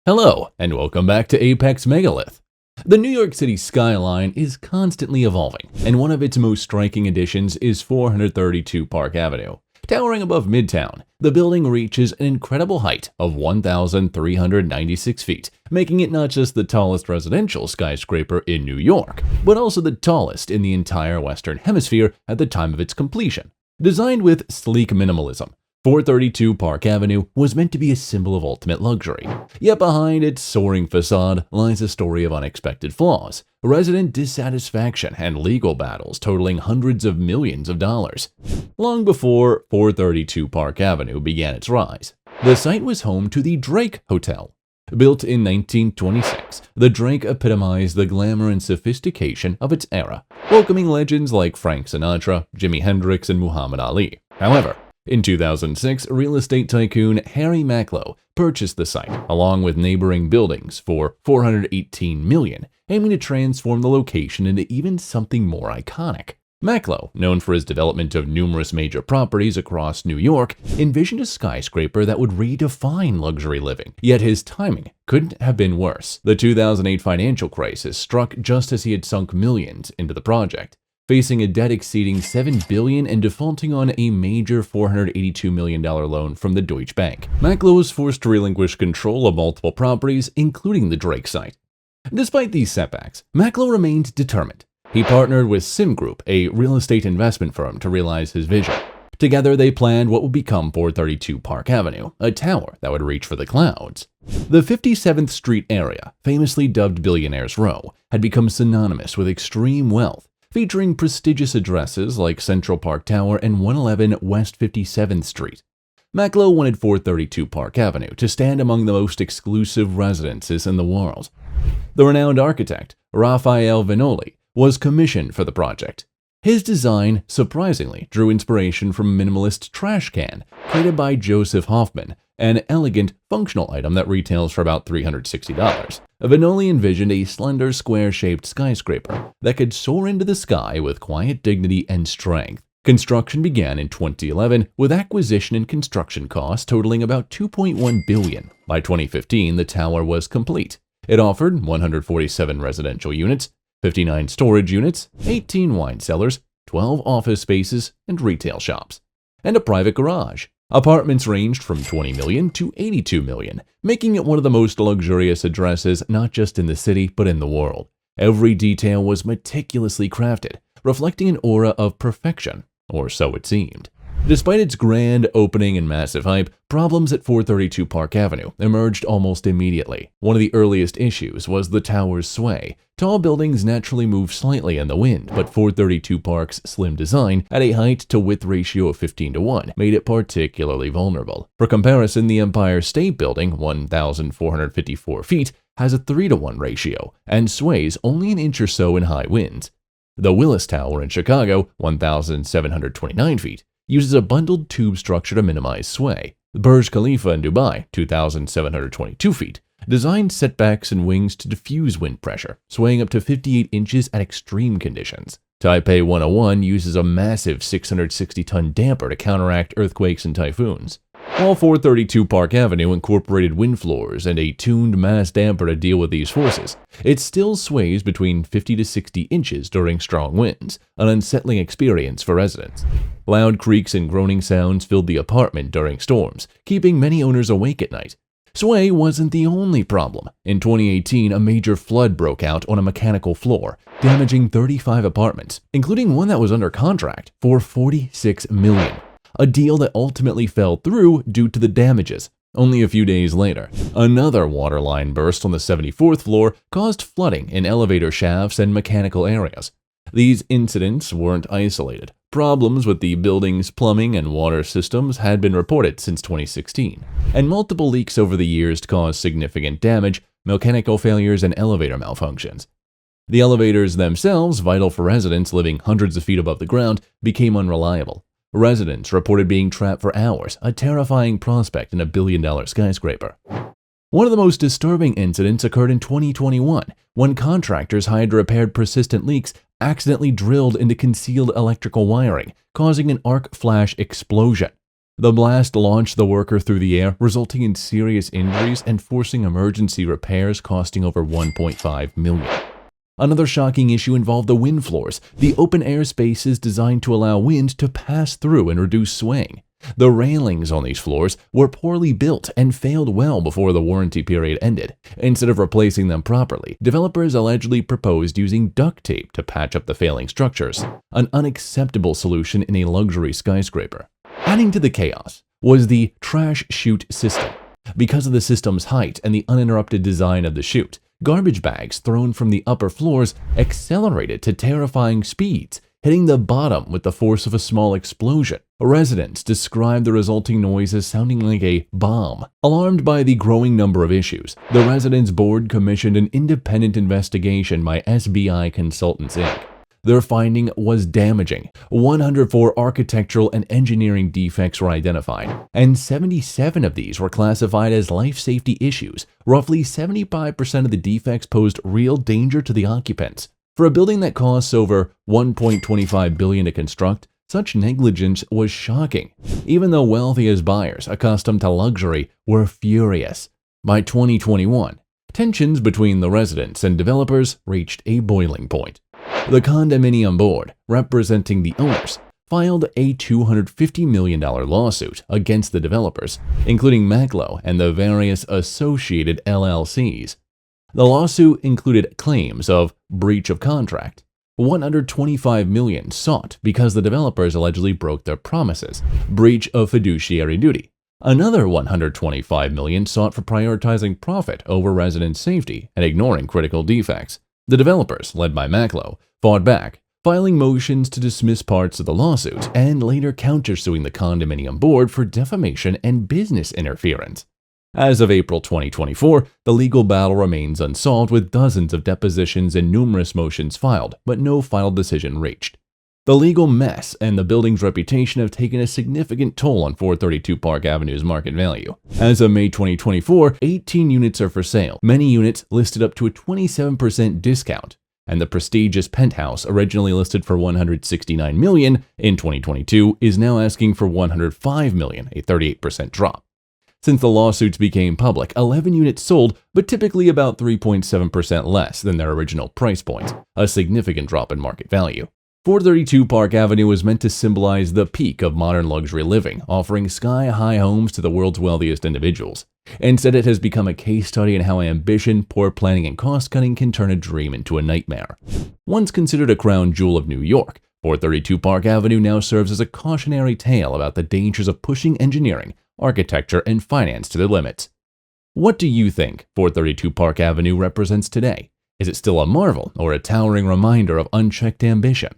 Hello, and welcome back to Apex Megalith. The New York City skyline is constantly evolving, and one of its most striking additions is 432 Park Avenue. Towering above Midtown, the building reaches an incredible height of 1,396 feet, making it not just the tallest residential skyscraper in New York, but also the tallest in the entire Western Hemisphere at the time of its completion. Designed with sleek minimalism, 432 Park Avenue was meant to be a symbol of ultimate luxury. Yet behind its soaring facade lies a story of unexpected flaws, resident dissatisfaction, and legal battles totaling hundreds of millions of dollars. Long before 432 Park Avenue began its rise, the site was home to the Drake Hotel. Built in 1926, the Drake epitomized the glamour and sophistication of its era, welcoming legends like Frank Sinatra, Jimi Hendrix, and Muhammad Ali. However, in 2006, real estate tycoon Harry Macklowe purchased the site, along with neighboring buildings, for $418 million, aiming to transform the location into even something more iconic. Macklowe, known for his development of numerous major properties across New York, envisioned a skyscraper that would redefine luxury living. Yet his timing couldn't have been worse. The 2008 financial crisis struck just as he had sunk millions into the project. Facing a debt exceeding $7 billion and defaulting on a major $482 million loan from the Deutsche Bank, Macklowe was forced to relinquish control of multiple properties, including the Drake site. Despite these setbacks, Macklowe remained determined. He partnered with Sim Group, a real estate investment firm, to realize his vision. Together, they planned what would become 432 Park Avenue, a tower that would reach for the clouds. The 57th Street area, famously dubbed Billionaires Row, had become synonymous with extreme wealth, featuring prestigious addresses like Central Park Tower and 111 West 57th Street. Macklowe wanted 432 Park Avenue to stand among the most exclusive residences in the world. The renowned architect, Raphael Viñoly, was commissioned for the project. His design, surprisingly, drew inspiration from a minimalist trash can created by Joseph Hoffman, an elegant, functional item that retails for about $360. Viñoly envisioned a slender, square-shaped skyscraper that could soar into the sky with quiet dignity and strength. Construction began in 2011, with acquisition and construction costs totaling about $2.1 billion. By 2015, the tower was complete. It offered 147 residential units, 59 storage units, 18 wine cellars, 12 office spaces and retail shops, and a private garage. Apartments ranged from $20 million to $82 million, making it one of the most luxurious addresses not just in the city but in the world. Every detail was meticulously crafted, reflecting an aura of perfection, or so it seemed. Despite its grand opening and massive hype, problems at 432 Park Avenue emerged almost immediately. One of the earliest issues was the tower's sway. Tall buildings naturally move slightly in the wind, but 432 Park's slim design, at a height-to-width ratio of 15:1, made it particularly vulnerable. For comparison, the Empire State Building, 1,454 feet, has a 3:1 ratio and sways only an inch or so in high winds. The Willis Tower in Chicago, 1,729 feet, uses a bundled tube structure to minimize sway. The Burj Khalifa in Dubai, 2,722 feet, designed setbacks and wings to diffuse wind pressure, swaying up to 58 inches at extreme conditions. Taipei 101 uses a massive 660-ton damper to counteract earthquakes and typhoons. While 432 Park Avenue incorporated wind floors and a tuned mass damper to deal with these forces, it still sways between 50 to 60 inches during strong winds, an unsettling experience for residents. Loud creaks and groaning sounds filled the apartment during storms, keeping many owners awake at night. Sway wasn't the only problem. In 2018, a major flood broke out on a mechanical floor, damaging 35 apartments, including one that was under contract for $46 million. A deal that ultimately fell through due to the damages. Only a few days later, another water line burst on the 74th floor caused flooding in elevator shafts and mechanical areas. These incidents weren't isolated. Problems with the building's plumbing and water systems had been reported since 2016, and multiple leaks over the years caused significant damage, mechanical failures, and elevator malfunctions. The elevators themselves, vital for residents living hundreds of feet above the ground, became unreliable. Residents reported being trapped for hours, a terrifying prospect in a billion-dollar skyscraper. One of the most disturbing incidents occurred in 2021, when contractors hired to repair persistent leaks accidentally drilled into concealed electrical wiring, causing an arc flash explosion. The blast launched the worker through the air, resulting in serious injuries and forcing emergency repairs costing over $1.5 million. Another shocking issue involved the wind floors, the open-air spaces designed to allow wind to pass through and reduce swaying. The railings on these floors were poorly built and failed well before the warranty period ended. Instead of replacing them properly, developers allegedly proposed using duct tape to patch up the failing structures, an unacceptable solution in a luxury skyscraper. Adding to the chaos was the trash chute system. Because of the system's height and the uninterrupted design of the chute, garbage bags thrown from the upper floors accelerated to terrifying speeds, hitting the bottom with the force of a small explosion. Residents described the resulting noise as sounding like a bomb. Alarmed by the growing number of issues, the residents' board commissioned an independent investigation by SBI Consultants, Inc. Their finding was damaging. 104 architectural and engineering defects were identified, and 77 of these were classified as life safety issues. Roughly 75% of the defects posed real danger to the occupants. For a building that costs over $1.25 billion to construct, such negligence was shocking, even though wealthy as buyers accustomed to luxury were furious. By 2021, tensions between the residents and developers reached a boiling point. The condominium board, representing the owners, filed a $250 million lawsuit against the developers, including Maklo and the various associated LLCs. The lawsuit included claims of breach of contract, $125 million sought because the developers allegedly broke their promises, breach of fiduciary duty. Another $125 million sought for prioritizing profit over resident safety and ignoring critical defects. The developers, led by Maklo, fought back, filing motions to dismiss parts of the lawsuit and later countersuing the condominium board for defamation and business interference. As of April 2024, the legal battle remains unsolved with dozens of depositions and numerous motions filed, but no final decision reached. The legal mess and the building's reputation have taken a significant toll on 432 Park Avenue's market value. As of May 2024, 18 units are for sale, many units listed up to a 27% discount, and the prestigious penthouse, originally listed for $169 million in 2022, is now asking for $105 million, a 38% drop. Since the lawsuits became public, 11 units sold, but typically about 3.7% less than their original price point, a significant drop in market value. 432 Park Avenue was meant to symbolize the peak of modern luxury living, offering sky-high homes to the world's wealthiest individuals. Instead, it has become a case study in how ambition, poor planning, and cost-cutting can turn a dream into a nightmare. Once considered a crown jewel of New York, 432 Park Avenue now serves as a cautionary tale about the dangers of pushing engineering, architecture, and finance to their limits. What do you think 432 Park Avenue represents today? Is it still a marvel or a towering reminder of unchecked ambition?